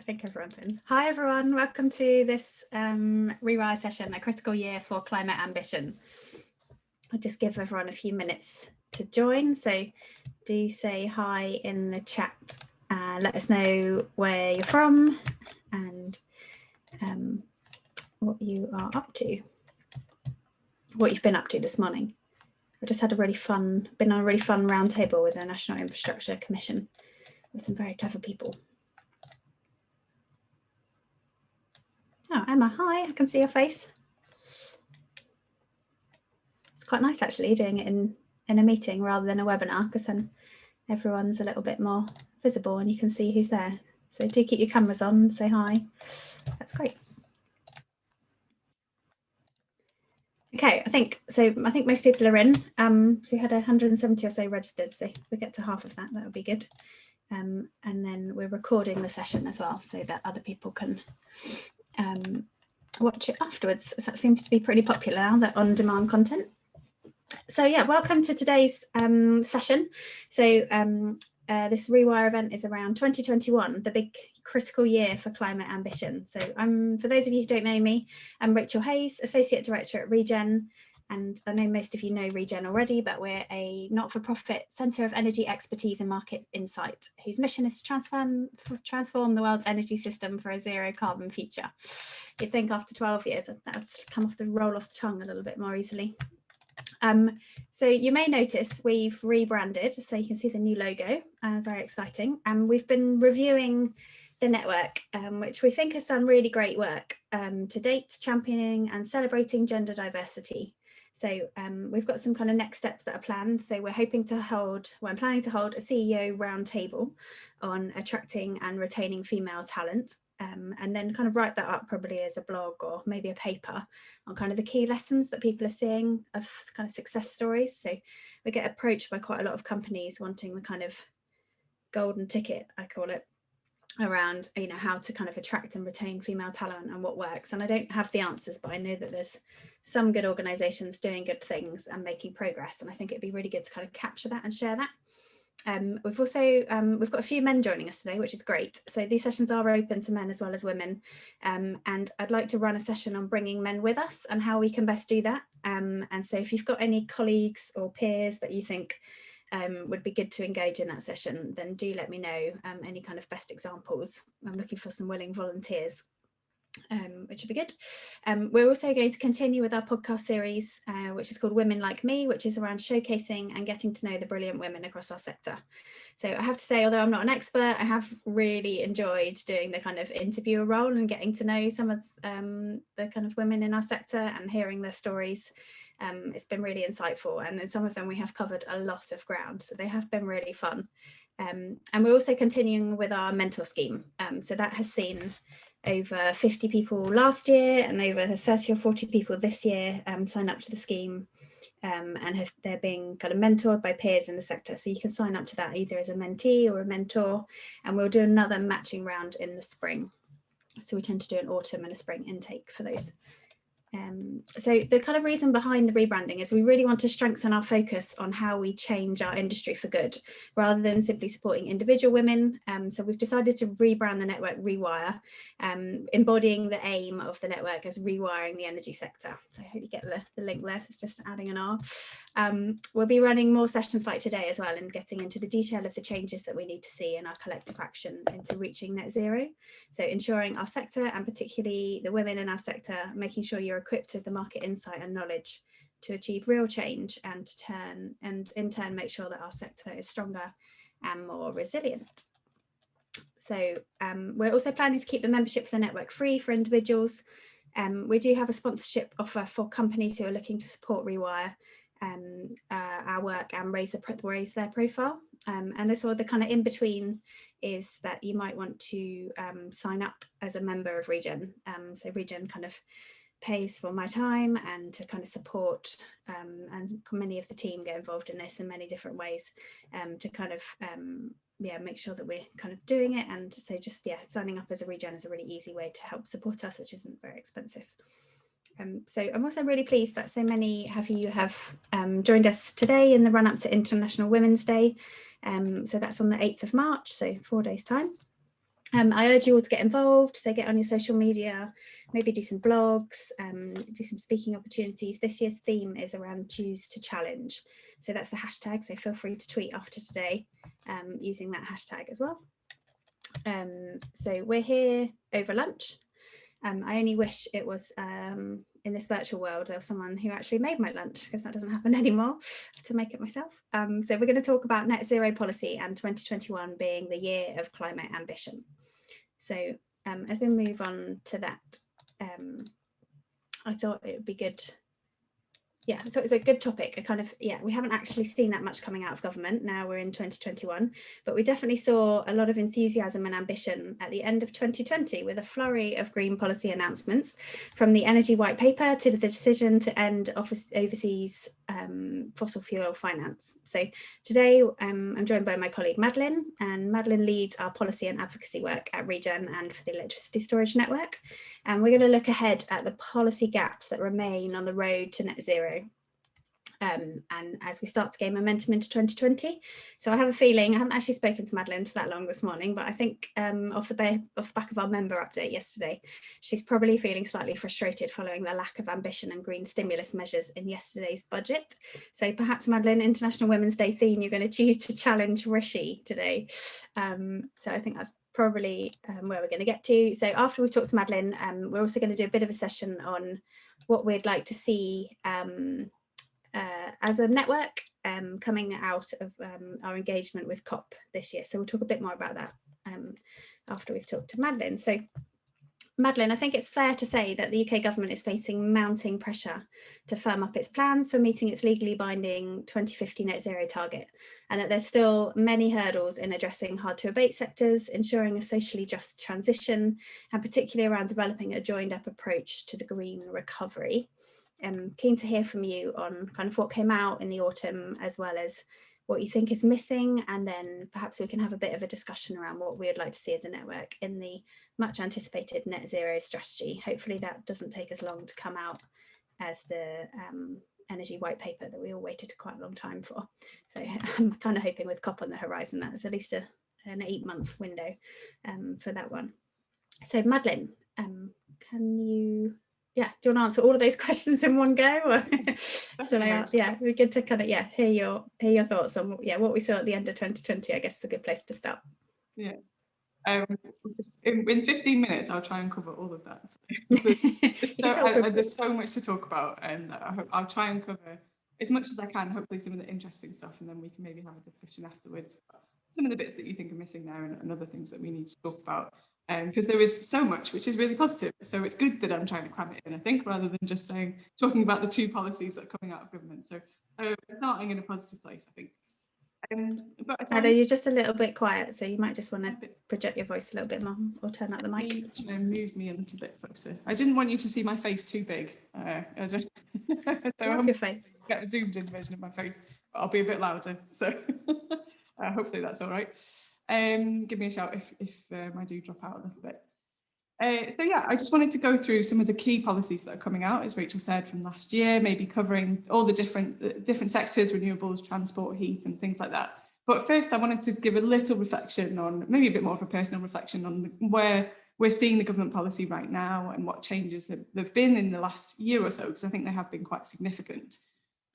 I think everyone's in. Hi everyone, welcome to this ReWiRE session, a critical year for climate ambition. I'll just give everyone a few minutes to join, so do say hi in the chat. Let us know where you're from and what you are up to, what you've been up to this morning. I just had been on a really fun roundtable with the National Infrastructure Commission with some very clever people. Oh, Emma, hi, I can see your face. It's quite nice actually doing it in a meeting rather than a webinar, because then everyone's a little bit more visible and you can see who's there. So do keep your cameras on and say hi. That's great. Okay, I think most people are in. So we had 170 or so registered, so if we get to half of that, that would be good. And then we're recording the session as well so that other people can watch it afterwards. So that seems to be pretty popular now, that on-demand content. So yeah, welcome to today's session. So this ReWiRE event is around 2021, the big critical year for climate ambition. So for those of you who don't know me, I'm Rachel Hayes, Associate Director at Regen. And I know most of you know Regen already, but we're a not-for-profit centre of energy expertise and market insight, whose mission is to transform the world's energy system for a zero carbon future. You'd think after 12 years, that's come roll off the tongue a little bit more easily. So you may notice we've rebranded, so you can see the new logo, very exciting. And we've been reviewing the network, which we think has done really great work to date, championing and celebrating gender diversity. So we've got some kind of next steps that are planned. So I'm planning to hold a CEO roundtable on attracting and retaining female talent. And then kind of write that up probably as a blog or maybe a paper on kind of the key lessons that people are seeing of kind of success stories. So we get approached by quite a lot of companies wanting the kind of golden ticket, I call it, around, you know, how to kind of attract and retain female talent and what works. And I don't have the answers, but I know that there's some good organisations doing good things and making progress. And I think it'd be really good to kind of capture that and share that. We've got a few men joining us today, which is great. So these sessions are open to men as well as women. And I'd like to run a session on bringing men with us and how we can best do that. And so if you've got any colleagues or peers that you think would be good to engage in that session, then do let me know any kind of best examples. I'm looking for some willing volunteers. Which would be good. We're also going to continue with our podcast series, which is called Women Like Me, which is around showcasing and getting to know the brilliant women across our sector. So I have to say, although I'm not an expert, I have really enjoyed doing the kind of interviewer role and getting to know some of the kind of women in our sector and hearing their stories. It's been really insightful, and in some of them we have covered a lot of ground, so they have been really fun. And we're also continuing with our mentor scheme. So that has seen over 50 people last year and over 30 or 40 people this year sign up to the scheme and they're being kind of mentored by peers in the sector. So you can sign up to that either as a mentee or a mentor, and we'll do another matching round in the spring. So we tend to do an autumn and a spring intake for those. So the kind of reason behind the rebranding is we really want to strengthen our focus on how we change our industry for good, rather than simply supporting individual women. So we've decided to rebrand the network ReWiRE, embodying the aim of the network as rewiring the energy sector. So I hope you get the link there, so it's just adding an R. We'll be running more sessions like today as well, and getting into the detail of the changes that we need to see in our collective action into reaching net zero. So ensuring our sector, and particularly the women in our sector, making sure you're equipped with the market insight and knowledge to achieve real change and in turn make sure that our sector is stronger and more resilient. So we're also planning to keep the membership for the network free for individuals. We do have a sponsorship offer for companies who are looking to support ReWiRE, our work, and raise their profile. And this, or the kind of in between, is that you might want to sign up as a member of Regen. So Regen kind of pays for my time and to kind of support, and many of the team get involved in this in many different ways, to kind of make sure that we're kind of doing it. And so just signing up as a Regen is a really easy way to help support us, which isn't very expensive. So I'm also really pleased that so many of you have joined us today in the run up to International Women's Day. So that's on the 8th of March, so 4 days time. I urge you all to get involved, so get on your social media, maybe do some blogs, do some speaking opportunities. This year's theme is around choose to challenge. So that's the hashtag, so feel free to tweet after today using that hashtag as well. So we're here over lunch. I only wish it was in this virtual world there was someone who actually made my lunch, because that doesn't happen anymore. I have to make it myself. So we're going to talk about net zero policy and 2021 being the year of climate ambition. So as we move on to that, I thought it would be good. Yeah, I thought it was a good topic. We haven't actually seen that much coming out of government. Now we're in 2021, but we definitely saw a lot of enthusiasm and ambition at the end of 2020 with a flurry of green policy announcements, from the energy white paper to the decision to end overseas fossil fuel finance. So today I'm joined by my colleague Madeline, and Madeline leads our policy and advocacy work at Regen and for the Electricity Storage Network. And we're going to look ahead at the policy gaps that remain on the road to net zero. And as we start to gain momentum into 2020. So I have a feeling, I haven't actually spoken to Madeline for that long this morning, but I think off the back of our member update yesterday, she's probably feeling slightly frustrated following the lack of ambition and green stimulus measures in yesterday's budget. So perhaps, Madeline, International Women's Day theme, you're going to choose to challenge Rishi today. So I think that's probably where we're going to get to. So after we've talked to Madeline, we're also going to do a bit of a session on what we'd like to see as a network coming out of our engagement with COP this year. So we'll talk a bit more about that after we've talked to Madeline. So Madeline, I think it's fair to say that the UK government is facing mounting pressure to firm up its plans for meeting its legally binding 2050 net zero target, and that there's still many hurdles in addressing hard-to-abate sectors, ensuring a socially just transition, and particularly around developing a joined-up approach to the green recovery. I'm keen to hear from you on kind of what came out in the autumn, as well as what you think is missing, and then perhaps we can have a bit of a discussion around what we would like to see as a network in the much anticipated net zero strategy. Hopefully that doesn't take as long to come out as the energy white paper that we all waited quite a long time for. So I'm kind of hoping with COP on the horizon that there's at least an 8-month window for that one. So Madeline, can you... do you want to answer all of those questions in one go, or shall I? It'd be good to kind of hear your thoughts on what we saw at the end of 2020. I guess is a good place to start. Yeah, in 15 minutes I'll try and cover all of that. There's so much to talk about, and I'll try and cover as much as I can. Hopefully some of the interesting stuff, and then we can maybe have a discussion afterwards about some of the bits that you think are missing there, and other things that we need to talk about. Because there is so much, which is really positive. So it's good that I'm trying to cram it in, I think, rather than just talking about the 2 policies that are coming out of government. So starting in a positive place, I think. I know you're just a little bit quiet, so you might just want to project your voice a little bit more, or turn up the mic. Move me a little bit closer. I didn't want you to see my face too big. So love your face. Get a zoomed in version of my face, but I'll be a bit louder. So hopefully that's all right. Give me a shout if I do drop out a little bit. I just wanted to go through some of the key policies that are coming out, as Rachel said, from last year, maybe covering all the different sectors, renewables, transport, heat, and things like that. But first, I wanted to give a little reflection on, maybe a bit more of a personal reflection on where we're seeing the government policy right now and what changes there've been in the last year or so, because I think they have been quite significant.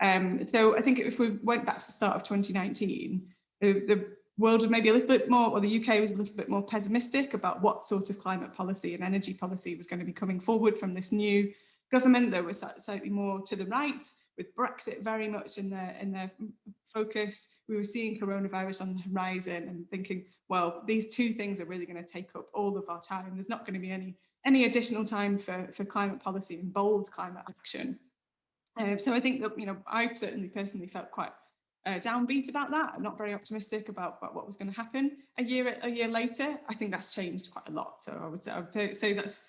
So I think if we went back to the start of 2019, the world was maybe a little bit more, or the UK was a little bit more pessimistic about what sort of climate policy and energy policy was going to be coming forward from this new government that was slightly more to the right, with Brexit very much in their focus. We were seeing coronavirus on the horizon and thinking, well, these 2 things are really going to take up all of our time. There's not going to be any additional time for climate policy and bold climate action. So I think that, I certainly personally felt quite downbeat about that. I'm not very optimistic about what was going to happen. A year later, I think that's changed quite a lot. So I would say that's,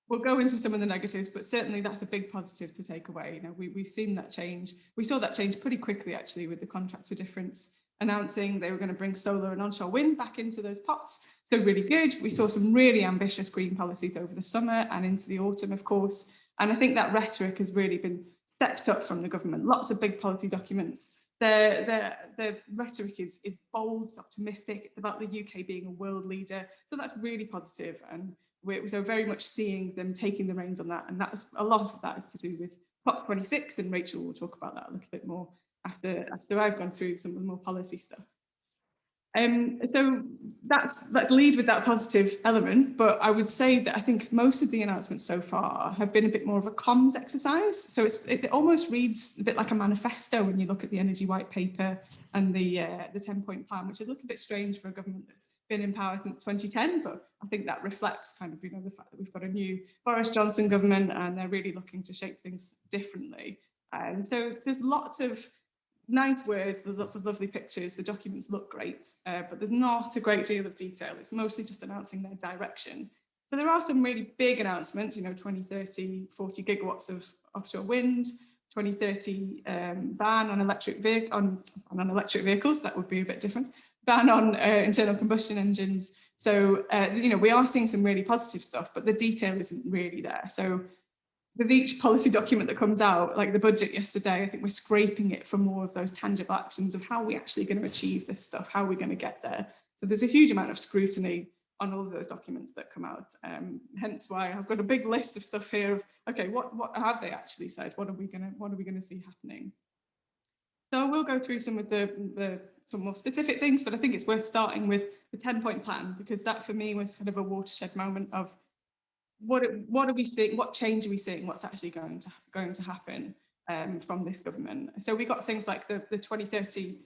we'll go into some of the negatives, but certainly that's a big positive to take away. We've seen that change. We saw that change pretty quickly, actually, with the Contracts for Difference announcing they were going to bring solar and onshore wind back into those pots. So really good. We saw some really ambitious green policies over the summer and into the autumn, of course. And I think that rhetoric has really been stepped up from the government. Lots of big policy documents the rhetoric is bold, it's optimistic. It's about the UK being a world leader. So that's really positive, and we're so very much seeing them taking the reins on that. And that's a lot of that is to do with COP26, and Rachel will talk about that a little bit more after I've gone through some of the more policy stuff. So let's lead with that positive element, but I would say that I think most of the announcements so far have been a bit more of a comms exercise. So it almost reads a bit like a manifesto when you look at the energy white paper and the 10-point plan, which is a little bit strange for a government that's been in power since 2010, but I think that reflects kind of, you know, the fact that we've got a new Boris Johnson government and they're really looking to shape things differently. And so there's lots of nice words, there's lots of lovely pictures, the documents look great, but there's not a great deal of detail. It's mostly just announcing their direction. So there are some really big announcements, you know, 2030, 40 gigawatts of offshore wind, 2030 ban on electric vehicles, that would be a bit different, ban on internal combustion engines. So, you know, we are seeing some really positive stuff, but the detail isn't really there. So with each policy document that comes out, like the budget yesterday, I think we're scraping it for more of those tangible actions of how are we actually going to achieve this stuff, how are we going to get there. So there's a huge amount of scrutiny on all of those documents that come out. Hence why I've got a big list of stuff here of, okay, what have they actually said? What are we going to see happening? So we'll go through some of some more specific things, but I think it's worth starting with the 10-point plan, because that for me was kind of a watershed moment of what are we seeing, what change are we seeing, what's actually going to happen from this government. So we got things like the 2030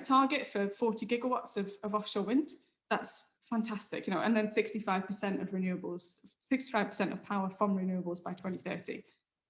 target for 40 gigawatts of offshore wind. That's fantastic, you know, and then 65% of renewables, 65% of power from renewables by 2030.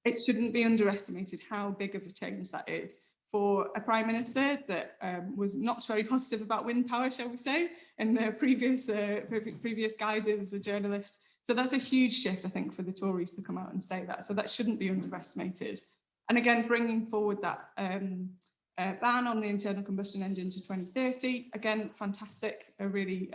It shouldn't be underestimated how big of a change that is for a Prime Minister that was not very positive about wind power, shall we say, in the previous guises as a journalist. So that's a huge shift, I think, for the Tories to come out and say that. So that shouldn't be underestimated. And again, bringing forward that ban on the internal combustion engine to 2030, again, fantastic, really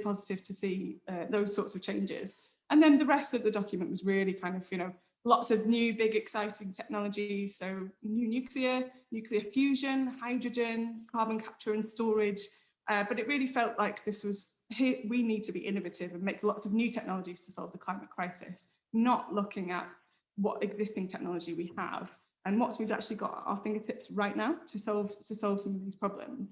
positive to see those sorts of changes. And then the rest of the document was really kind of, you know, lots of new, big, exciting technologies. So new nuclear fusion, hydrogen, carbon capture and storage. But it really felt like this was, we need to be innovative and make lots of new technologies to solve the climate crisis, not looking at what existing technology we have and what we've actually got at our fingertips right now to solve some of these problems.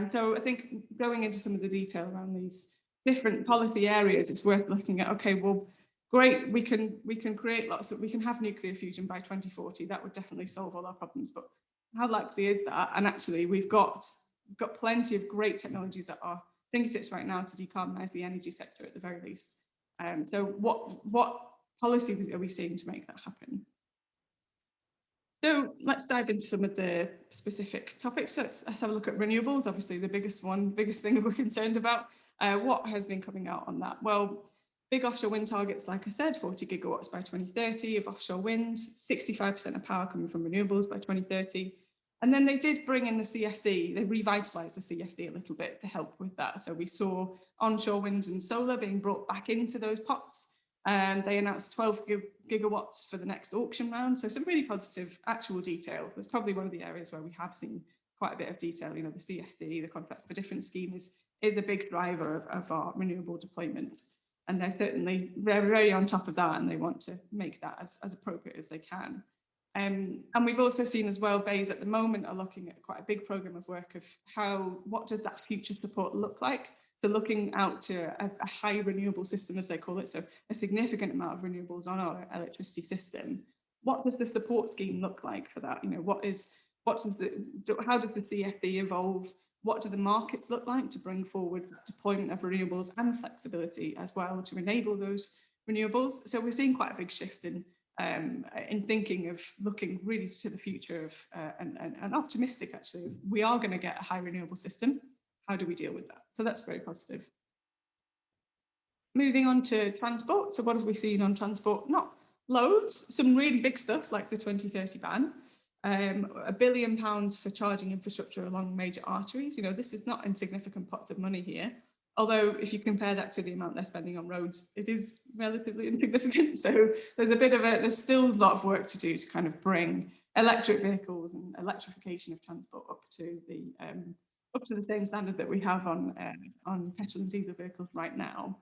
So I think going into some of the detail around these different policy areas, it's worth looking at, okay, well, great, we can create we can have nuclear fusion by 2040. That would definitely solve all our problems, but how likely is that? And actually, we've got plenty of great technologies at our fingertips right now to decarbonize the energy sector at the very least. So what policies are we seeing to make that happen? So let's dive into some of the specific topics. So let's have a look at renewables, obviously the biggest thing we're concerned about. What has been coming out on that? Well, big offshore wind targets, like I said, 40 gigawatts by 2030 of offshore wind, 65% of power coming from renewables by 2030. And then they did bring in the CFD, they revitalised the CFD a little bit to help with that. So we saw onshore wind and solar being brought back into those pots. And they announced 12 gigawatts for the next auction round. So some really positive actual detail. That's probably one of the areas where we have seen quite a bit of detail. You know, the CFD, the contracts for different scheme is a big driver of our renewable deployment. And they're certainly very on top of that, and they want to make that as appropriate as they can. And we've also seen as well, BEIS at the moment are looking at quite a big programme of work of what does that future support look like? So looking out to a high renewable system, as they call it, so a significant amount of renewables on our electricity system. What does the support scheme look like for that? You know, how does the CFD evolve? What do the markets look like to bring forward deployment of renewables and flexibility as well to enable those renewables? So we're seeing quite a big shift in thinking of looking really to the future of and optimistic actually. We are going to get a high renewable system. How do we deal with that? So that's very positive. Moving on to transport. So what have we seen on transport? Not loads, some really big stuff like the 2030 ban. £1 billion for charging infrastructure along major arteries. You know, this is not insignificant pots of money here. Although if you compare that to the amount they're spending on roads, it is relatively insignificant. So there's still a lot of work to do to kind of bring electric vehicles and electrification of transport up to the same standard that we have on petrol and diesel vehicles right now.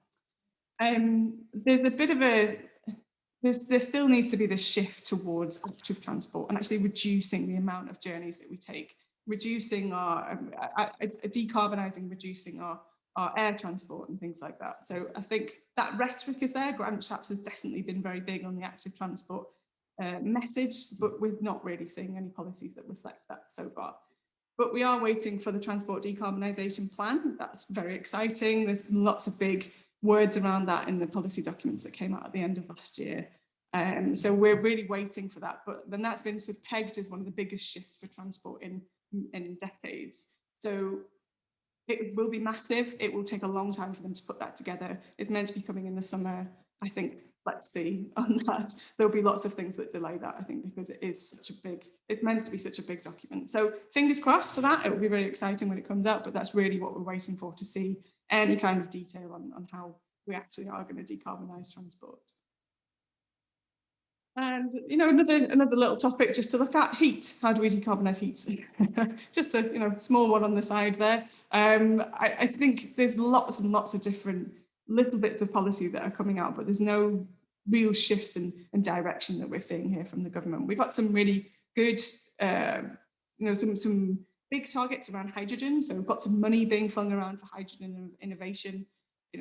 There's a bit of there still needs to be this shift towards electric transport and actually reducing the amount of journeys that we take, reducing our decarbonising, reducing our air transport and things like that. So I think that rhetoric is there. Grant Shapps has definitely been very big on the active transport message, but we're not really seeing any policies that reflect that so far. But we are waiting for the transport decarbonisation plan. That's very exciting. There's been lots of big words around that in the policy documents that came out at the end of last year. So we're really waiting for that. But then that's been sort of pegged as one of the biggest shifts for transport in decades. So it will be massive. It will take a long time for them to put that together. It's meant to be coming in the summer. I think, let's see on that. There'll be lots of things that delay that, I think, because it is such a big, it's meant to be such a big document. So fingers crossed for that. It will be very exciting when it comes out, but that's really what we're waiting for, to see any kind of detail on how we actually are going to decarbonise transport. And, you know, another little topic just to look at, heat. How do we decarbonise heat? Just a small one on the side there. I think there's lots and lots of different little bits of policy that are coming out, but there's no real shift in direction that we're seeing here from the government. We've got some really good, some big targets around hydrogen. So we've got some money being flung around for hydrogen innovation.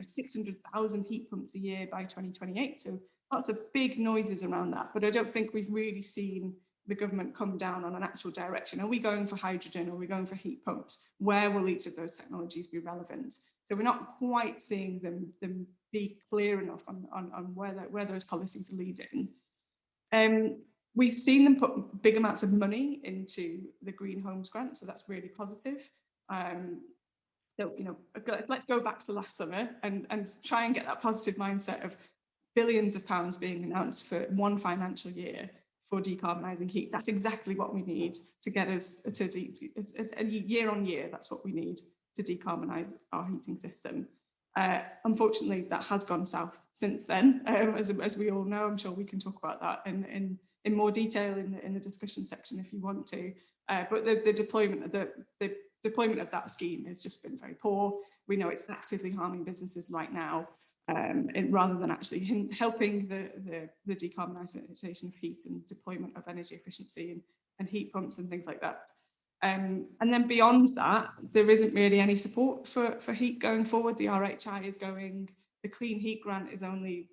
600,000 heat pumps a year by 2028. So lots of big noises around that, but I don't think we've really seen the government come down on an actual direction. Are we going for hydrogen? Are we going for heat pumps? Where will each of those technologies be relevant? So we're not quite seeing them be clear enough on where those policies are leading. We've seen them put big amounts of money into the Green Homes Grant, so that's really positive. So, let's go back to last summer and try and get that positive mindset of billions of pounds being announced for one financial year for decarbonising heat. That's exactly what we need to get us to year on year. That's what we need to decarbonise our heating system. Unfortunately, that has gone south since then, as we all know. I'm sure we can talk about that in more detail in the discussion section if you want to. But the deployment of that scheme has just been very poor. We know it's actively harming businesses right now, rather than actually helping the decarbonisation of heat and deployment of energy efficiency and heat pumps and things like that. And then beyond that, there isn't really any support for heat going forward. The RHI is going, the Clean Heat Grant is only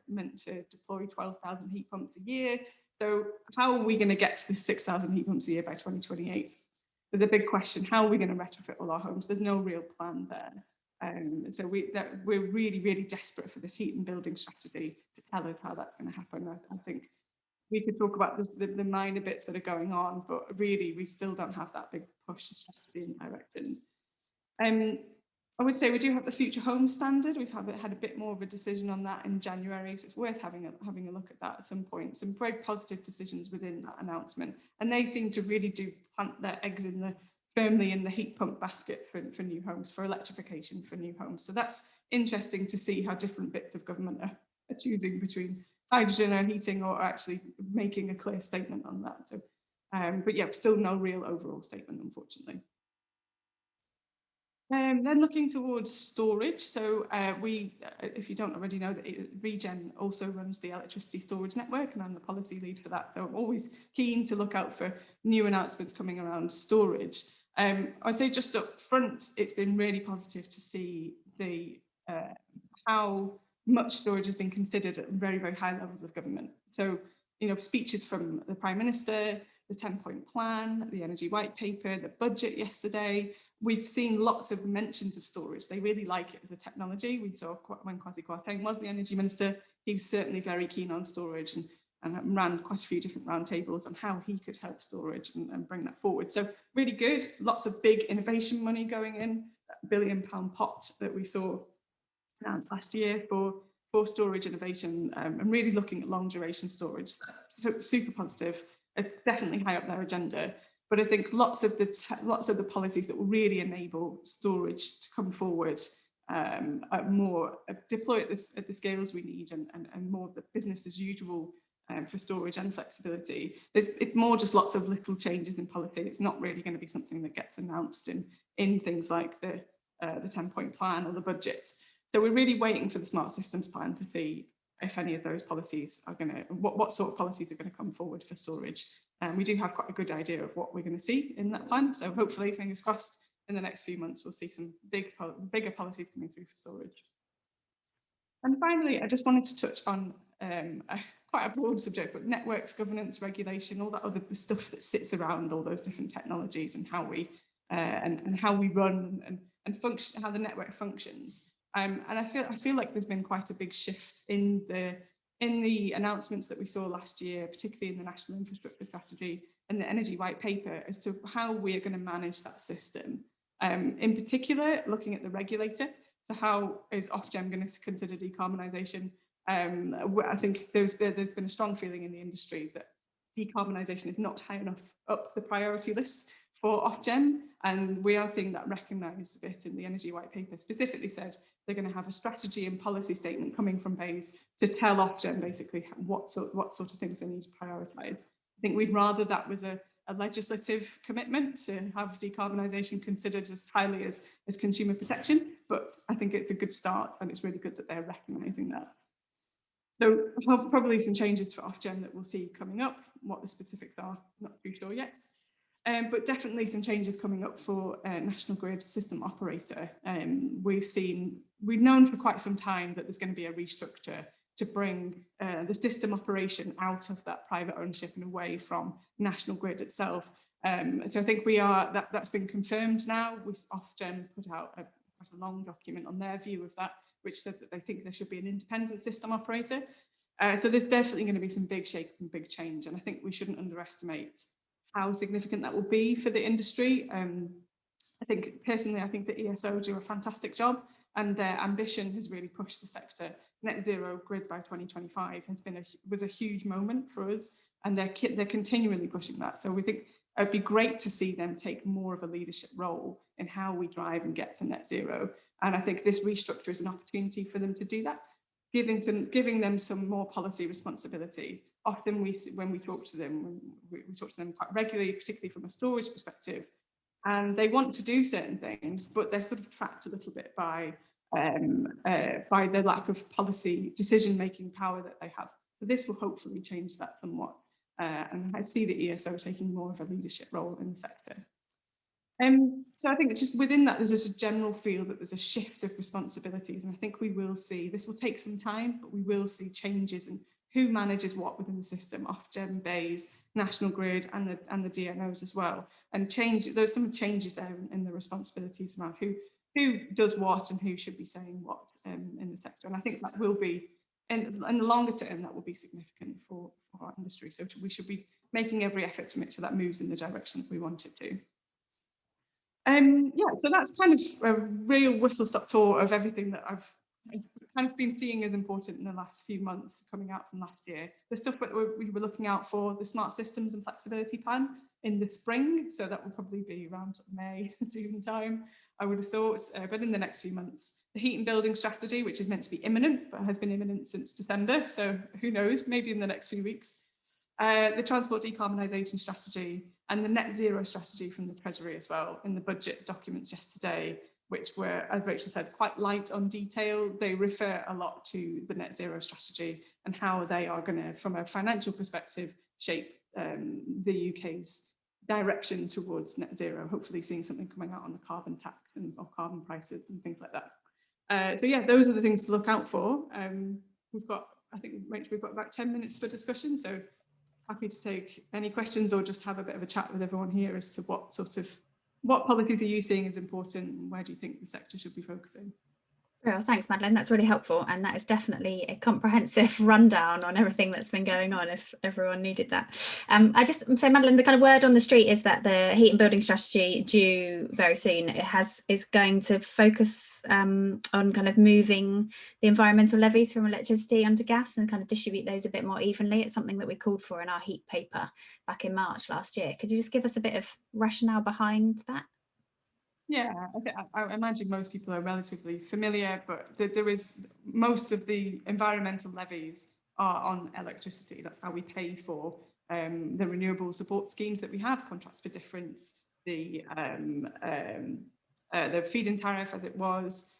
meant to deploy 12,000 heat pumps a year. So how are we going to get to the 6,000 heat pumps a year by 2028? There's a big question. How are we going to retrofit all our homes? There's no real plan there. So we're really, really desperate for this heat and building strategy to tell us how that's going to happen. I think we could talk about the minor bits that are going on, but really we still don't have that big push to strategy and direction. I would say we do have the Future Home Standard. We've had a bit more of a decision on that in January, so it's worth having a look at that at some point. Some very positive decisions within that announcement, and they seem to really plant their eggs firmly in the heat pump basket for new homes, for electrification for new homes. So that's interesting to see how different bits of government are choosing between hydrogen or heating, or actually making a clear statement on that. So, but yeah, still no real overall statement, unfortunately. Then looking towards storage. So if you don't already know, that Regen also runs the electricity storage network, and I'm the policy lead for that. So I'm always keen to look out for new announcements coming around storage. I'd say just up front, it's been really positive to see how much storage has been considered at very, very high levels of government. So, speeches from the Prime Minister, the 10-point plan, the energy white paper, the budget yesterday. We've seen lots of mentions of storage. They really like it as a technology. We saw when Kwasi Kwarteng was the energy minister, he was certainly very keen on storage and ran quite a few different roundtables on how he could help storage and bring that forward. So really good. Lots of big innovation money going in, that £1 billion pot that we saw announced last year for storage innovation, and really looking at long duration storage. So super positive. It's definitely high up their agenda. But I think lots of the policies that will really enable storage to come forward more deploy at the scales we need, and more of the business as usual for storage and flexibility. It's more just lots of little changes in policy. It's not really going to be something that gets announced in things like the 10-point plan or the budget. So we're really waiting for the smart systems plan to see if any of those policies are going to, what sort of policies are going to come forward for storage. And we do have quite a good idea of what we're going to see in that plan. So hopefully, fingers crossed, in the next few months, we'll see some bigger policies coming through for storage. And finally, I just wanted to touch on quite a broad subject, but networks, governance, regulation, all that other stuff that sits around all those different technologies and how we run and function, how the network functions. And I feel like there's been quite a big shift in the announcements that we saw last year, particularly in the National Infrastructure Strategy and the Energy White Paper, as to how we are going to manage that system. In particular, looking at the regulator. So how is Ofgem going to consider decarbonisation? I think there's been a strong feeling in the industry that decarbonisation is not high enough up the priority list for Ofgem, and we are seeing that recognised a bit in the Energy White Paper. Specifically said they're going to have a strategy and policy statement coming from BEIS to tell Ofgem basically what sort of things they need to prioritise. I think we'd rather that was a legislative commitment to have decarbonisation considered as highly as consumer protection, but I think it's a good start, and it's really good that they're recognising that. So probably some changes for Ofgem that we'll see coming up. What the specifics are, not too sure yet. But definitely some changes coming up for National Grid system operator. We've known for quite some time that there's going to be a restructure to bring the system operation out of that private ownership and away from National Grid itself. So I think that's been confirmed now. Ofgem put out quite a long document on their view of that, which said that they think there should be an independent system operator. So there's definitely going to be some big shake and big change, and I think we shouldn't underestimate how significant that will be for the industry. I think the ESO do a fantastic job, and their ambition has really pushed the sector. Net zero grid by 2025 was a huge moment for us, and they're continually pushing that. So we think it'd be great to see them take more of a leadership role in how we drive and get to net zero. And I think this restructure is an opportunity for them to do that, giving them some more policy responsibility. Often when we talk to them quite regularly, particularly from a storage perspective, and they want to do certain things, but they're sort of trapped a little bit by the lack of policy decision-making power that they have. So this will hopefully change that somewhat. And I see the ESO taking more of a leadership role in the sector. So I think it's just within that, there's just a general feel that there's a shift of responsibilities. And I think we will see, this will take some time, but we will see changes in who manages what within the system, Ofgem, BEIS, National Grid, and the DNOs as well. And there's some changes there in the responsibilities around who does what and who should be saying what in the sector. And I think that will be, in the longer term, that will be significant for our industry. So we should be making every effort to make sure that moves in the direction that we want it to. Yeah, so that's kind of a real whistle-stop tour of everything that I've kind of been seeing as important in the last few months coming out from last year. The stuff that we were looking out for, the smart systems and flexibility plan in the spring, so that will probably be around sort of May, June time, I would have thought, but in the next few months. The heat and building strategy, which is meant to be imminent, but has been imminent since December, so who knows, maybe in the next few weeks. The transport decarbonisation strategy and the net zero strategy from the Treasury as well in the budget documents yesterday, which were, as Rachel said, quite light on detail. They refer a lot to the net zero strategy and how they are going to, from a financial perspective, shape the UK's direction towards net zero, hopefully seeing something coming out on the carbon tax or carbon prices and things like that. So yeah, those are the things to look out for. I think, Rachel, we've got about 10 minutes for discussion, so happy to take any questions or just have a bit of a chat with everyone here as to what policies are you seeing as important and where do you think the sector should be focusing? Well, thanks, Madeleine. That's really helpful. And that is definitely a comprehensive rundown on everything that's been going on, if everyone needed that. I just say, Madeleine, the kind of word on the street is that the heat and building strategy due very soon is going to focus on kind of moving the environmental levies from electricity onto gas and kind of distribute those a bit more evenly. It's something that we called for in our heat paper back in March last year. Could you just give us a bit of rationale behind that? Yeah, I imagine most people are relatively familiar, but there is most of the environmental levies are on electricity. That's how we pay for the renewable support schemes that we have, contracts for difference, the feed-in tariff as it was,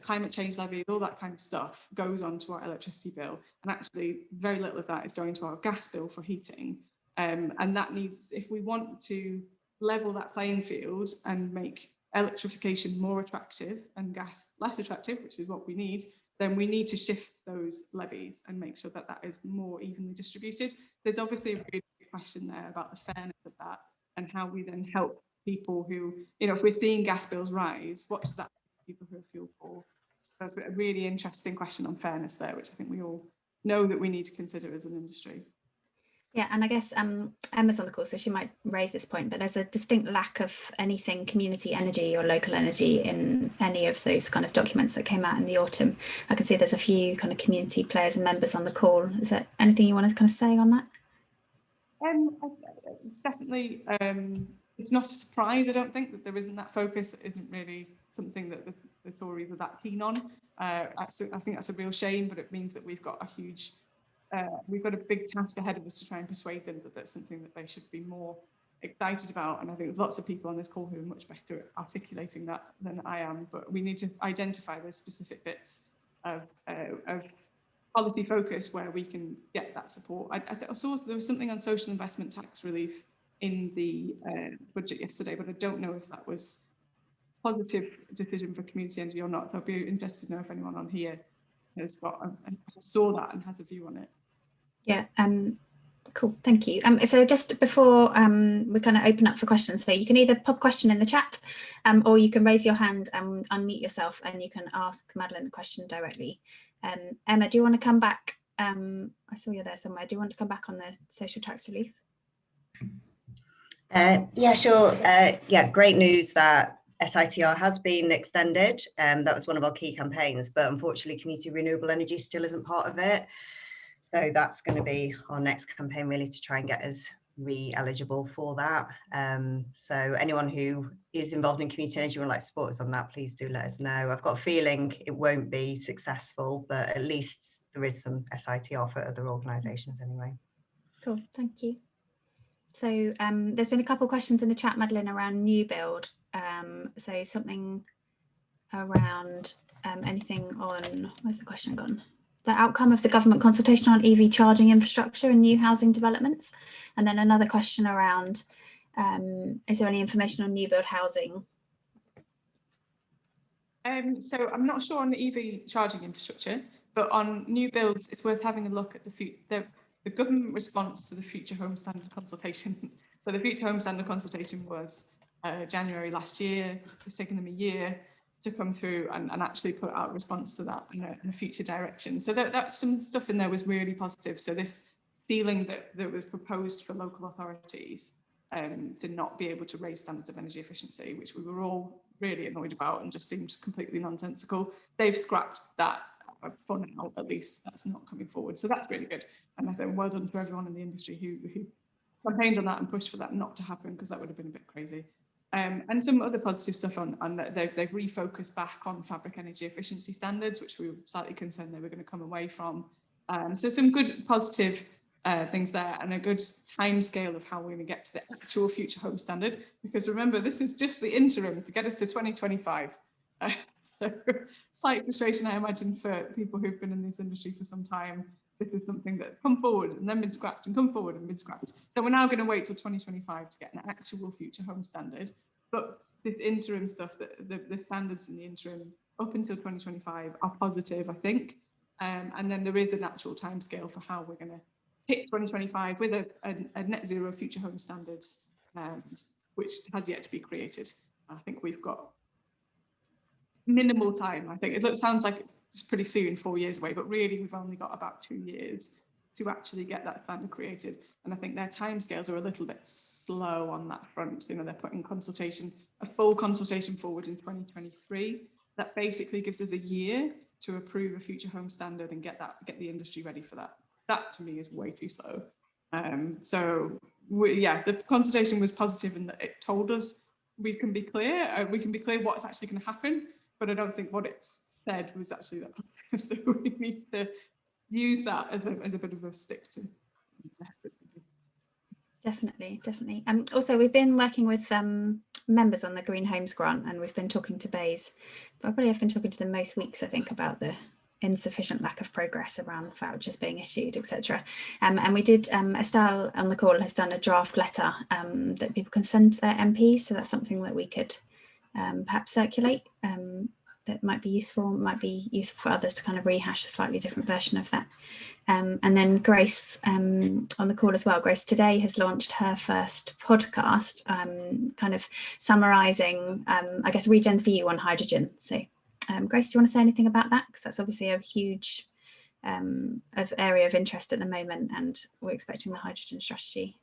climate change levy, all that kind of stuff goes onto our electricity bill. And actually very little of that is going to our gas bill for heating. And that needs, if we want to level that playing field and make electrification more attractive and gas less attractive, which is what we need, then we need to shift those levies and make sure that that is more evenly distributed. There's obviously a really big question there about the fairness of that and how we then help people who, you know, if we're seeing gas bills rise, what does that mean for people who are fuel poor? A really interesting question on fairness there, which I think we all know that we need to consider as an industry. Yeah, and I guess Emma's on the call, so she might raise this point, but there's a distinct lack of anything community energy or local energy in any of those kind of documents that came out in the autumn. I can see there's a few kind of community players and members on the call. Is there anything you want to kind of say on that? It's definitely, it's not a surprise, I don't think, that there isn't that focus. It isn't really something that the Tories are that keen on. I think that's a real shame, but it means that we've got a big task ahead of us to try and persuade them that that's something that they should be more excited about. And I think there's lots of people on this call who are much better at articulating that than I am, but we need to identify those specific bits of policy focus where we can get that support. I saw there was something on social investment tax relief in the budget yesterday, but I don't know if that was a positive decision for community energy or not. So I'd be interested to know if anyone on here has saw that and has a view on it. Yeah, cool, thank you. So just before we kind of open up for questions, so you can either pop a question in the chat or you can raise your hand and unmute yourself and you can ask Madeline a question directly. Emma, do you want to come back? I saw you there somewhere. Do you want to come back on the social tax relief? Yeah, sure. Yeah, great news that SITR has been extended. That was one of our key campaigns, but unfortunately community renewable energy still isn't part of it. So that's going to be our next campaign, really, to try and get us re-eligible for that. So anyone who is involved in community energy and would like to support us on that, please do let us know. I've got a feeling it won't be successful, but at least there is some SITR for other organisations anyway. Cool, thank you. So there's been a couple of questions in the chat, Madeline, around new build. So something around anything on, where's the question gone? The outcome of the government consultation on EV charging infrastructure and new housing developments. And then another question around, is there any information on new build housing? So I'm not sure on the EV charging infrastructure, but on new builds, it's worth having a look at the government response to the Future Home Standard consultation. So the Future Home Standard consultation was January last year. It's taken them a year to come through and actually put out a response to that in a future direction. So that's some stuff in there was really positive. So this ceiling that was proposed for local authorities to not be able to raise standards of energy efficiency, which we were all really annoyed about and just seemed completely nonsensical. They've scrapped that for now, at least that's not coming forward. So that's really good. And I think well done to everyone in the industry who campaigned on that and pushed for that not to happen, because that would have been a bit crazy. And some other positive stuff on that they've refocused back on fabric energy efficiency standards, which we were slightly concerned they were going to come away from. So some good positive things there, and a good time scale of how we're going to get to the actual future home standard, because remember, this is just the interim to get us to 2025. So slight frustration, I imagine, for people who've been in this industry for some time. This is something that's come forward and then been scrapped and come forward and been scrapped. So we're now going to wait till 2025 to get an actual future home standard. But this interim stuff, the standards in the interim up until 2025 are positive, I think. And then there is an actual timescale for how we're going to hit 2025 with a net zero future home standards, which has yet to be created. I think we've got minimal time. I think it sounds like it's pretty soon, 4 years away, but really we've only got about 2 years to actually get that standard created. And I think their timescales are a little bit slow on that front. You know, they're putting a full consultation forward in 2023. That basically gives us a year to approve a future home standard and get the industry ready for that. That to me is way too slow. Yeah, the consultation was positive in that it told us we can be clear. We can be clear what's actually going to happen, but I don't think what it's said was actually that positive. So we need to use that as a bit of a stick to. Definitely. Also, we've been working with members on the Green Homes Grant, and we've been talking to BEIS. Probably I've been talking to them most weeks, I think, about the insufficient lack of progress around vouchers being issued, etc. And we did, Estelle on the call has done a draft letter that people can send to their MPs, so that's something that we could perhaps circulate. That might be useful for others to kind of rehash a slightly different version of that. And then Grace on the call as well. Grace today has launched her first podcast, kind of summarising, I guess, Regen's view on hydrogen. So Grace, do you want to say anything about that? Because that's obviously a huge area of interest at the moment, and we're expecting the hydrogen strategy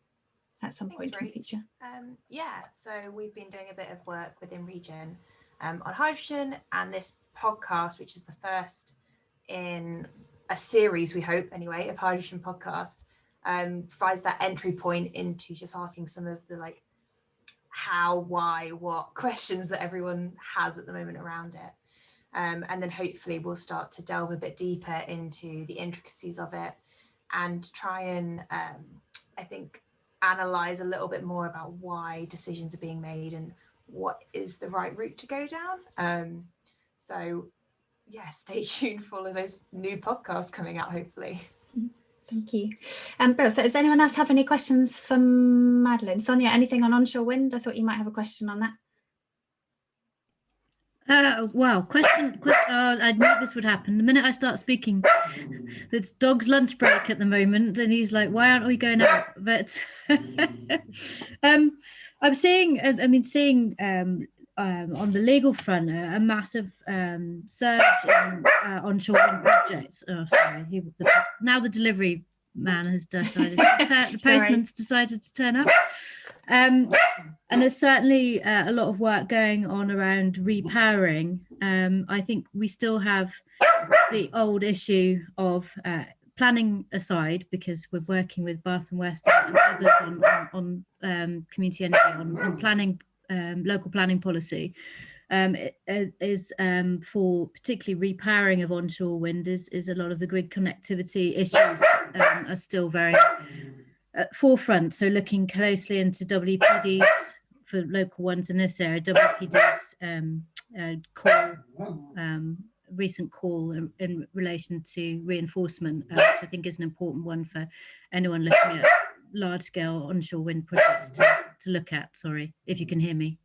at some point in the future. Yeah, so we've been doing a bit of work within Regen on hydrogen, and this podcast, which is the first in a series, we hope anyway, of hydrogen podcasts, provides that entry point into just asking some of the like how, why, what questions that everyone has at the moment around it. And then hopefully we'll start to delve a bit deeper into the intricacies of it and try and I think analyze a little bit more about why decisions are being made and what is the right route to go down. So yeah, stay tuned for all of those new podcasts coming out, hopefully. Thank you. Bill, so does anyone else have any questions for Madeline? Sonia, anything on onshore wind? I thought you might have a question on that. Wow, question. I knew this would happen. The minute I start speaking, it's dog's lunch break at the moment, and he's like, why aren't we going out? But I'm seeing, on the legal front, a massive surge in onshore wind projects. Oh, sorry. Now the delivery man has decided, the postman's decided to turn up. And there's certainly a lot of work going on around repowering. I think we still have the old issue of planning aside, because we're working with Bath and West and others on community energy, on planning, local planning policy. Is for particularly repowering of onshore wind is a lot of the grid connectivity issues are still very at forefront. So looking closely into WPDs for local ones in this area, WPD's recent call in relation to reinforcement, which I think is an important one for anyone looking at large scale onshore wind projects to look at. Sorry, if you can hear me.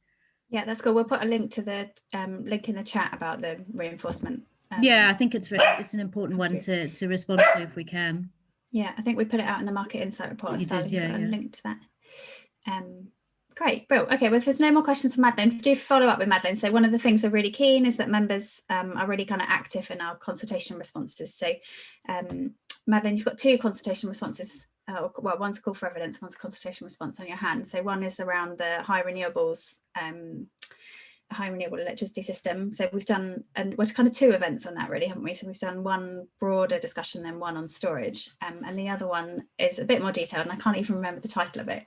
Yeah, that's good. We'll put a link to the link in the chat about the reinforcement. Yeah, I think it's an important one to respond to if we can. Yeah, I think we put it out in the Market Insight report. You did, yeah. A link to that. Great, Bill. Okay, well, if there's no more questions for Madeline, do follow up with Madeline. So one of the things we're really keen is that members are really kind of active in our consultation responses. So Madeline, you've got 2 consultation responses. Well, one's a call for evidence, one's a consultation response on your hand. So one is around the high renewables, high renewable electricity system. So we've done, and we're kind of 2 events on that really, haven't we? So we've done one broader discussion, then one on storage, and the other one is a bit more detailed, and I can't even remember the title of it.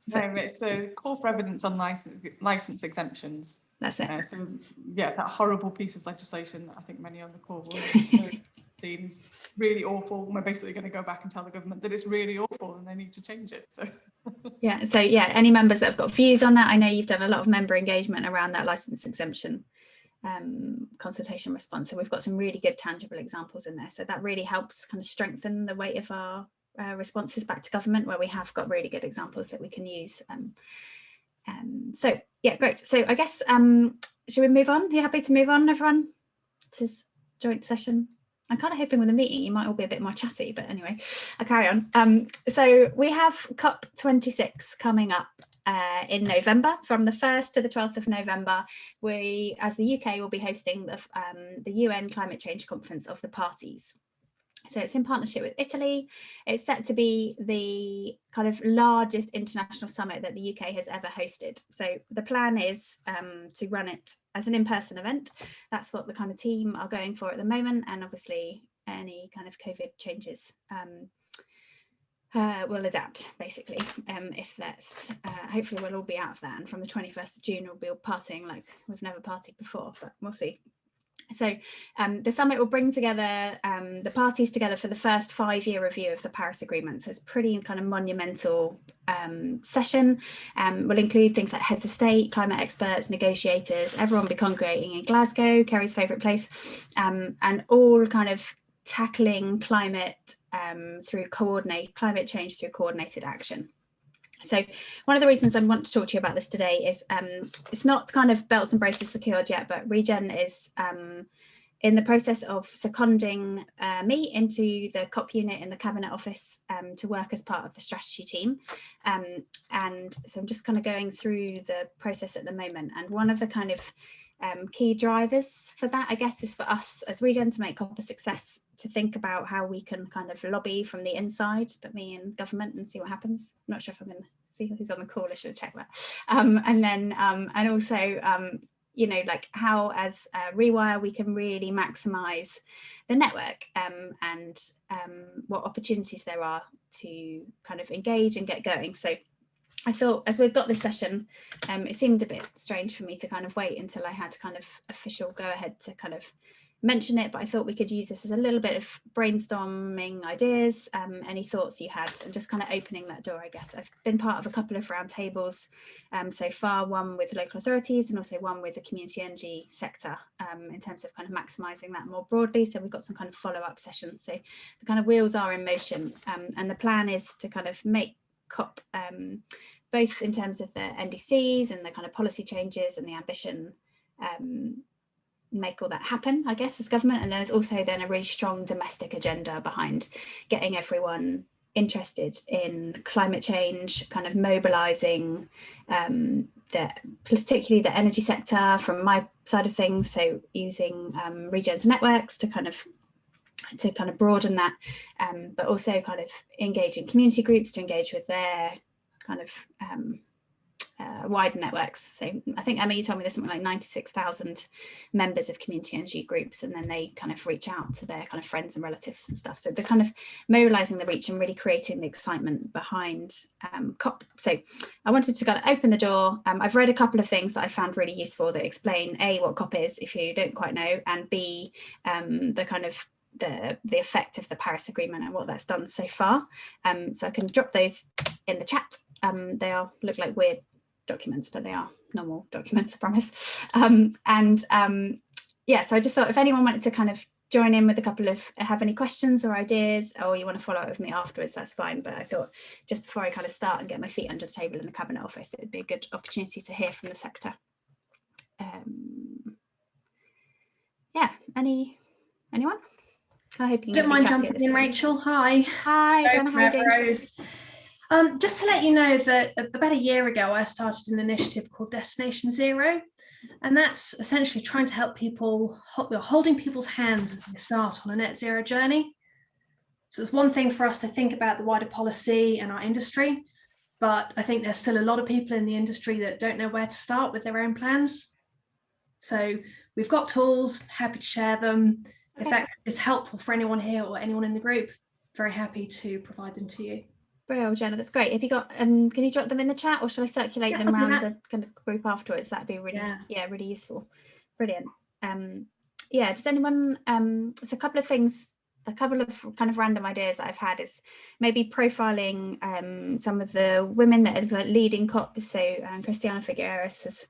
It's a call for evidence on license exemptions. That's it. So yeah, that horrible piece of legislation that I think many on the call will have seen is really awful. We're basically going to go back and tell the government that it's really awful and they need to change it. So yeah, any members that have got views on that, I know you've done a lot of member engagement around that license exemption consultation response. So we've got some really good tangible examples in there. So that really helps kind of strengthen the weight of our responses back to government, where we have got really good examples that we can use. So yeah, great. So I guess should we move on? Are you happy to move on, everyone? This is joint session. I'm kind of hoping with a meeting you might all be a bit more chatty, but anyway, I'll carry on. So we have COP26 coming up in November, from the 1st to the 12th of November. We, as the UK, will be hosting the UN Climate Change Conference of the Parties. So it's in partnership with Italy. It's set to be the kind of largest international summit that the UK has ever hosted. So the plan is to run it as an in-person event. That's what the kind of team are going for at the moment. And obviously any kind of COVID changes we'll adapt basically. If that's hopefully we'll all be out of that, and from the 21st of June we'll be all partying like we've never partied before, but we'll see. So the summit will bring together the parties together for the first 5-year review of the Paris Agreement. So it's pretty kind of monumental session. Will include things like heads of state, climate experts, negotiators. Everyone will be congregating in Glasgow, Kerry's favourite place, and all kind of tackling climate through climate change through coordinated action. So one of the reasons I want to talk to you about this today is it's not kind of belts and braces secured yet, but Regen is in the process of seconding me into the COP unit in the Cabinet Office to work as part of the strategy team. And so I'm just kind of going through the process at the moment. And one of the kind of key drivers for that, I guess, is for us as Regen to make COP a success, to think about how we can kind of lobby from the inside, but me in government, and see what happens. I'm not sure if I'm going to see who's on the call. I should have checked that. And also, you know, like how as ReWiRE we can really maximise the network and what opportunities there are to kind of engage and get going. So I thought as we've got this session, it seemed a bit strange for me to kind of wait until I had kind of official go ahead to kind of mention it, but I thought we could use this as a little bit of brainstorming ideas, any thoughts you had, and just kind of opening that door, I guess. I've been part of a couple of roundtables so far, one with local authorities and also one with the community energy sector in terms of kind of maximising that more broadly. So we've got some kind of follow-up sessions. So the kind of wheels are in motion, and the plan is to kind of make COP both in terms of the NDCs and the kind of policy changes and the ambition, make all that happen, I guess, as government. And there's also then a really strong domestic agenda behind getting everyone interested in climate change, kind of mobilising particularly the energy sector from my side of things. So using Regen's networks to kind of broaden that, but also kind of engaging community groups to engage with their kind of wider networks. So I think, Emma, you told me there's something like 96,000 members of community energy groups, and then they kind of reach out to their kind of friends and relatives and stuff. So they're kind of mobilising the reach and really creating the excitement behind COP. So I wanted to kind of open the door. I've read a couple of things that I found really useful that explain A, what COP is, if you don't quite know, and B, the kind of the effect of the Paris Agreement and what that's done so far. So I can drop those in the chat. They look like weird documents, but they are normal documents, I promise. Yeah, so I just thought if anyone wanted to kind of join in with a couple of, have any questions or ideas, or you want to follow up with me afterwards, that's fine. But I thought just before I kind of start and get my feet under the table in the Cabinet Office, it'd be a good opportunity to hear from the sector. Yeah, anyone? I hope you don't mind jumping in, Rachel. Hi. Hi, Joanna, how are you doing? Just to let you know that about a year ago, I started an initiative called Destination Zero, and that's essentially trying to help people, holding people's hands as they start on a net zero journey. So it's one thing for us to think about the wider policy and our industry, but I think there's still a lot of people in the industry that don't know where to start with their own plans. So we've got tools, happy to share them. If that is helpful for anyone here or anyone in the group, very happy to provide them to you. Brilliant, Jenna, that's great. Have you got, can you drop them in the chat, or shall I circulate them around the kind of group afterwards? That'd be really, really useful. Brilliant. Yeah, does anyone, so a couple of things, a couple of kind of random ideas that I've had is maybe profiling some of the women that are leading COP. So Christiana Figueres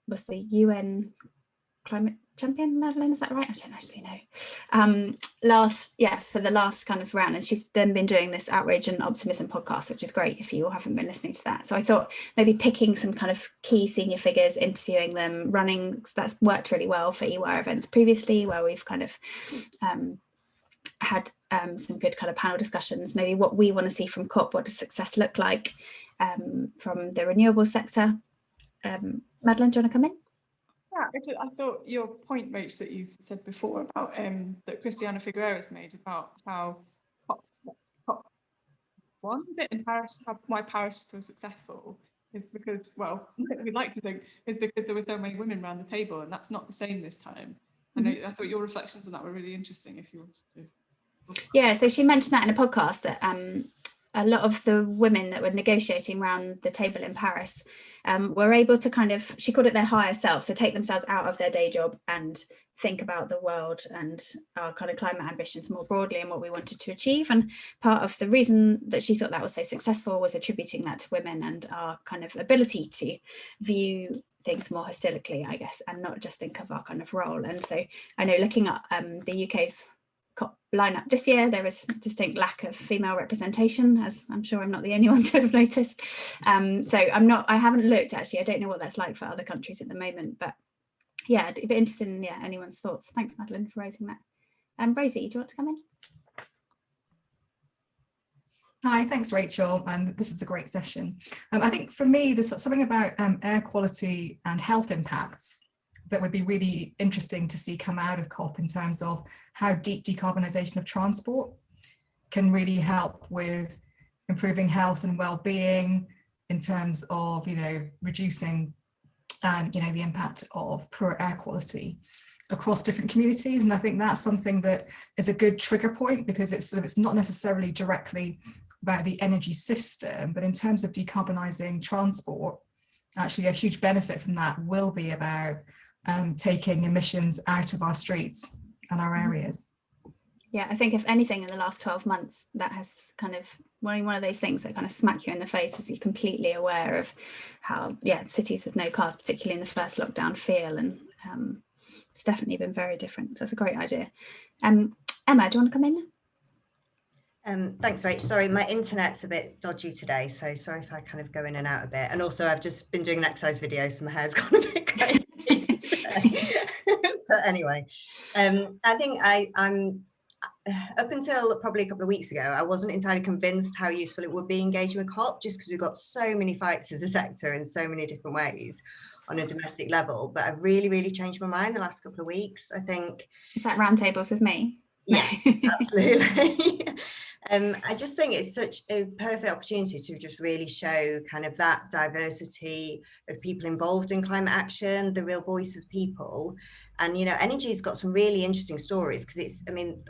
was the UN climate champion, Madeline, is that right? I don't actually know. For the last kind of round, and she's then been doing this Outrage and Optimism podcast, which is great if you all haven't been listening to that. So I thought maybe picking some kind of key senior figures, interviewing them, running, that's worked really well for EWIRE events previously, where we've kind of had some good kind of panel discussions, maybe what we want to see from COP, what does success look like from the renewables sector. Madeline, do you want to come in? Yeah, I thought your point, Rach, that you've said before about that Christiana Figueres made about how COP one bit in Paris, why Paris was so successful, is because, well, we'd like to think is because there were so many women around the table, and that's not the same this time. And I thought your reflections on that were really interesting. If you wanted to. Yeah, so she mentioned that in a podcast that a lot of the women that were negotiating around the table in Paris were able to kind of, she called it their higher self, so take themselves out of their day job and think about the world and our kind of climate ambitions more broadly and what we wanted to achieve. And part of the reason that she thought that was so successful was attributing that to women and our kind of ability to view things more holistically, I guess, and not just think of our kind of role. And so I know looking at the UK's COP lineup this year, there is a distinct lack of female representation, as I'm sure I'm not the only one to have noticed. So I haven't looked actually, I don't know what that's like for other countries at the moment, but yeah, I'd be interested in anyone's thoughts. Thanks, Madeline, for raising that. Rosie, do you want to come in? Hi, thanks, Rachel. And this is a great session. I think for me, there's something about air quality and health impacts that would be really interesting to see come out of COP in terms of how deep decarbonisation of transport can really help with improving health and well-being in terms of, reducing the impact of poor air quality across different communities. And I think that's something that is a good trigger point, because it's not necessarily directly about the energy system, but in terms of decarbonising transport, actually a huge benefit from that will be about taking emissions out of our streets and our areas. Yeah, I think if anything in the last 12 months, that has kind of one of those things that kind of smack you in the face as you're completely aware of how, cities with no cars, particularly in the first lockdown, feel. And it's definitely been very different. So that's a great idea. Emma, do you want to come in? Thanks, Rach. Sorry, my internet's a bit dodgy today, so sorry if I kind of go in and out a bit. And also, I've just been doing an exercise video, so my hair's gone a bit crazy. But anyway, I think I'm up until probably a couple of weeks ago, I wasn't entirely convinced how useful it would be engaging with COP, just because we've got so many fights as a sector in so many different ways on a domestic level. But I've really changed my mind the last couple of weeks. I think it's like roundtables with me. Yeah, absolutely. I just think it's such a perfect opportunity to just really show kind of that diversity of people involved in climate action, the real voice of people. And, energy's got some really interesting stories, because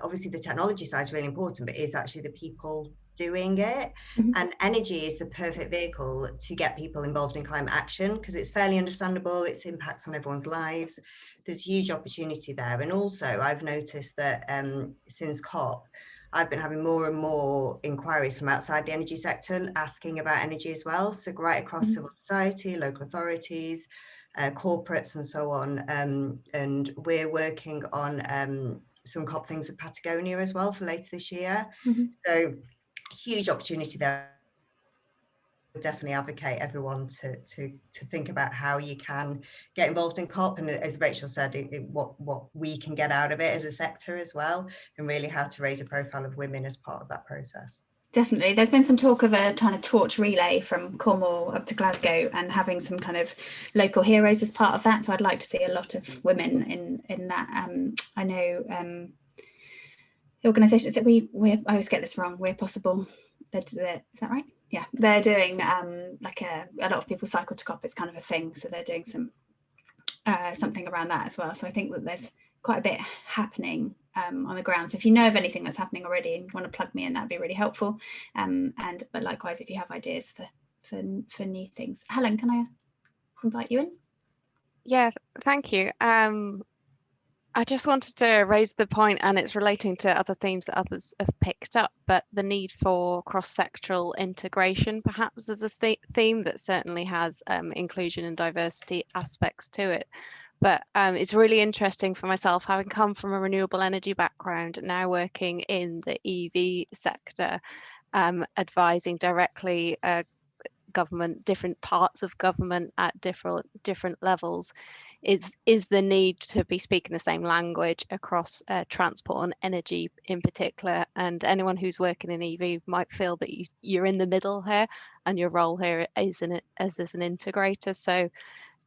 obviously the technology side is really important, but it's actually the people doing it. Mm-hmm. And energy is the perfect vehicle to get people involved in climate action, because it's fairly understandable, its impacts on everyone's lives. There's huge opportunity there. And also I've noticed that since COP, I've been having more and more inquiries from outside the energy sector asking about energy as well. So right across mm-hmm. civil society, local authorities, corporates and so on. And we're working on some COP things with Patagonia as well for later this year. Mm-hmm. So huge opportunity there. Definitely advocate everyone to think about how you can get involved in COP, and as Rachel said, what we can get out of it as a sector as well, and really how to raise a profile of women as part of that process. Definitely. There's been some talk of a kind of torch relay from Cornwall up to Glasgow and having some kind of local heroes as part of that. So I'd like to see a lot of women in that. I know organisations that I always get this wrong, We're Possible. Is that right? Yeah, they're doing like a lot of people cycle to COP. It's kind of a thing. So they're doing some something around that as well. So I think that there's quite a bit happening on the ground. So if you know of anything that's happening already and want to plug me in, that'd be really helpful. But likewise, if you have ideas for new things. Helen, can I invite you in? Yeah, thank you. I just wanted to raise the point, and it's relating to other themes that others have picked up, but the need for cross-sectoral integration perhaps as a theme that certainly has inclusion and diversity aspects to it. But it's really interesting for myself, having come from a renewable energy background, now working in the EV sector, advising directly government, different parts of government at different levels, is the need to be speaking the same language across transport and energy in particular. And anyone who's working in EV might feel that you're in the middle here, and your role here is as an integrator. So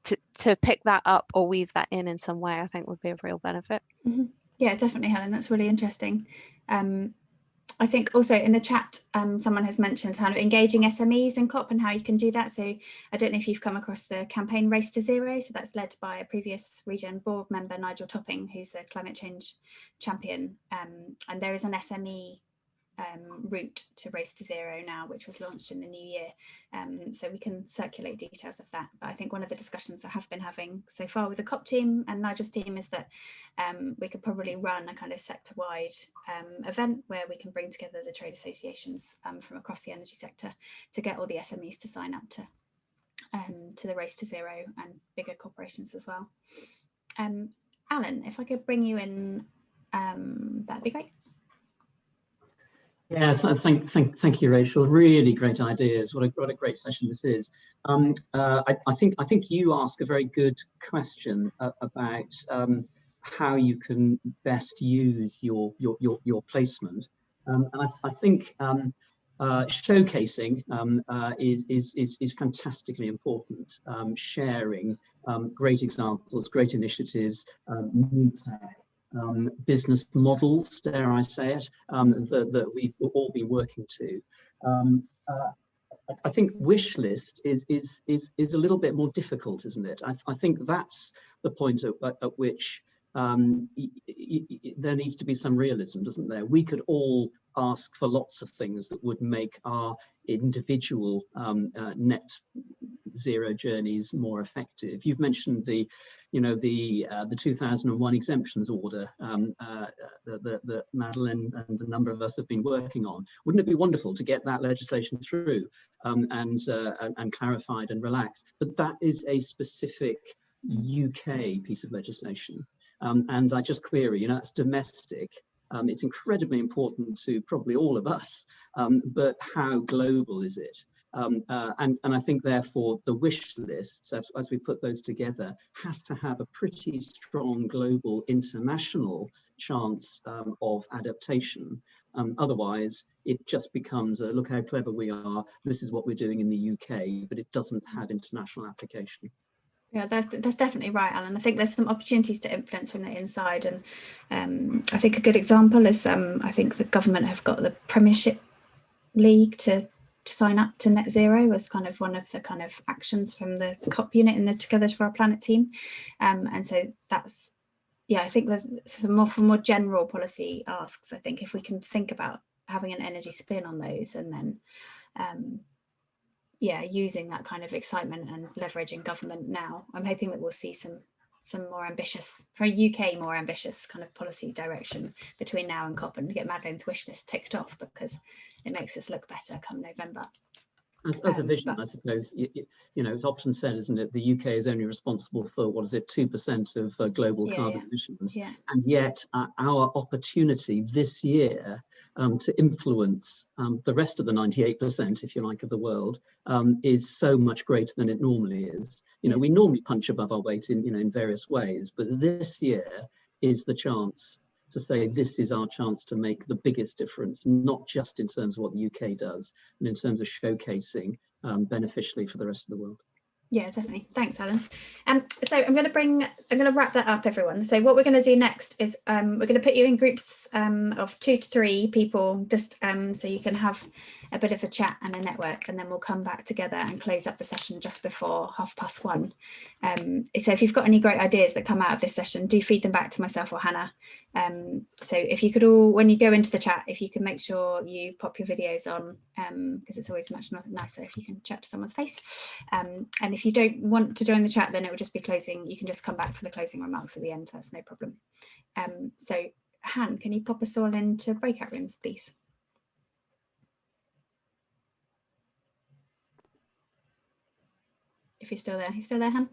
to pick that up or weave that in some way, I think would be a real benefit. Mm-hmm. Yeah, definitely, Helen. That's really interesting. I think also in the chat, someone has mentioned kind of engaging SMEs in COP and how you can do that. So I don't know if you've come across the campaign Race to Zero. So that's led by a previous Regen board member, Nigel Topping, who's the climate change champion. And there is an SME route to Race to Zero now, which was launched in the new year. So we can circulate details of that. But I think one of the discussions I have been having so far with the COP team and Nigel's team is that we could probably run a kind of sector-wide event where we can bring together the trade associations from across the energy sector to get all the SMEs to sign up to the Race to Zero and bigger corporations as well. Alan, if I could bring you in, that'd be great. Yeah, thank you, Rachel. Really great ideas. What a great session this is. I think you ask a very good question about how you can best use your placement, and I think showcasing is fantastically important. Sharing great examples, great initiatives, new tech. Business models, dare I say it, that we've all been working to. I think wish list is a little bit more difficult, isn't it? I think that's the point at which there needs to be some realism, doesn't there? We could all ask for lots of things that would make our individual net zero journeys more effective. You've mentioned the 2001 exemptions order that Madeline and a number of us have been working on. Wouldn't it be wonderful to get that legislation through and clarified and relaxed? But that is a specific UK piece of legislation. And I just query, that's domestic. It's incredibly important to probably all of us, but how global is it? And I think therefore the wish lists, as we put those together, has to have a pretty strong global international chance of adaptation. Otherwise, it just becomes a look how clever we are. This is what we're doing in the UK, but it doesn't have international application. Yeah, that's definitely right, Alan. I think there's some opportunities to influence from the inside, and I think a good example is I think the government have got the Premiership League to sign up to net zero as kind of one of the kind of actions from the COP unit in the Together for Our Planet team, and so that's, yeah, I think that for more general policy asks, I think if we can think about having an energy spin on those, and then yeah, using that kind of excitement and leveraging government now, I'm hoping that we'll see some more ambitious, for a UK more ambitious kind of policy direction between now and COP, and get Madeline's wish list ticked off, because it makes us look better come November. As a vision, I suppose, it's often said, isn't it, the UK is only responsible for, 2% of global carbon emissions. Yeah. And yet our opportunity this year to influence the rest of the 98%, if you like, of the world is so much greater than it normally is. We normally punch above our weight in various ways, but this year is the chance to say this is our chance to make the biggest difference, not just in terms of what the UK does, and in terms of showcasing beneficially for the rest of the world. Yeah, definitely. Thanks, Alan. So I'm going to wrap that up, everyone. So what we're going to do next is we're going to put you in groups of 2 to 3 people, just so you can have a bit of a chat and a network, and then we'll come back together and close up the session just before 1:30. So if you've got any great ideas that come out of this session, do feed them back to myself or Hannah. So if you could all, when you go into the chat, if you can make sure you pop your videos on, because it's always much nicer if you can chat to someone's face. And if you don't want to join the chat, then it will just be closing. You can just come back for the closing remarks at the end. That's no problem. So Han, can you pop us all into breakout rooms, please? If you're still there, Han?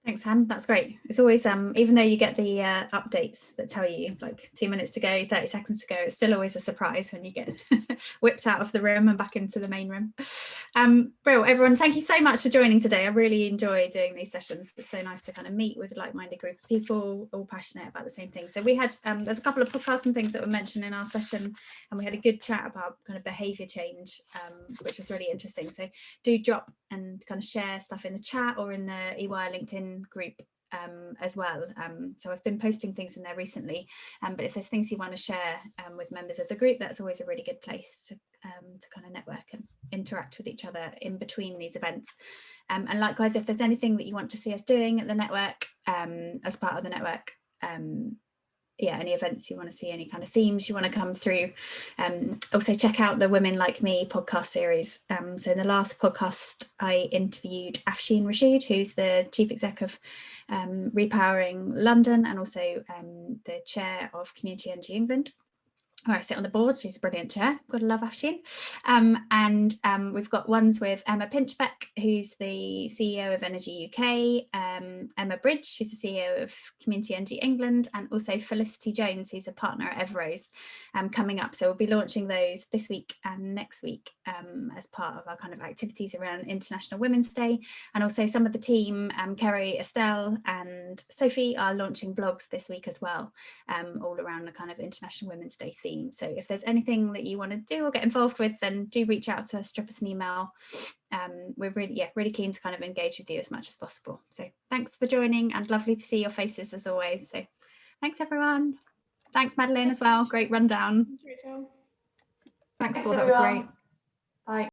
Thanks, Han. That's great. It's always, even though you get the updates that tell you like 2 minutes to go, 30 seconds to go, it's still always a surprise when you get whipped out of the room and back into the main room. Brilliant, everyone. Thank you so much for joining today. I really enjoy doing these sessions. It's so nice to kind of meet with a like-minded group of people, all passionate about the same thing. So we had, there's a couple of podcasts and things that were mentioned in our session, and we had a good chat about kind of behaviour change, which was really interesting. So do drop and kind of share stuff in the chat or in the ReWiRE LinkedIn group as well. So I've been posting things in there recently, but if there's things you want to share with members of the group, that's always a really good place to kind of network and interact with each other in between these events. And likewise, if there's anything that you want to see us doing at the network, as part of the network, yeah, any events you want to see, any kind of themes you want to come through, also check out the Women Like Me podcast series. So in the last podcast I interviewed Afshin Rashid, who's the chief exec of Repowering London and also the chair of Community Energy England, where I sit on the board. She's a brilliant chair. Gotta love Afshin. And we've got ones with Emma Pinchbeck, who's the CEO of Energy UK, Emma Bridge, who's the CEO of Community Energy England, and also Felicity Jones, who's a partner at Everose, coming up. So we'll be launching those this week and next week as part of our kind of activities around International Women's Day. And also some of the team, Kerry, Estelle and Sophie, are launching blogs this week as well, all around the kind of International Women's Day theme. So if there's anything that you want to do or get involved with, then do reach out to us, drop us an email. We're really keen to kind of engage with you as much as possible. So thanks for joining, and lovely to see your faces as always. So thanks everyone. Thanks Madeleine as well. Great rundown. Thanks, Paul. That was great. Bye.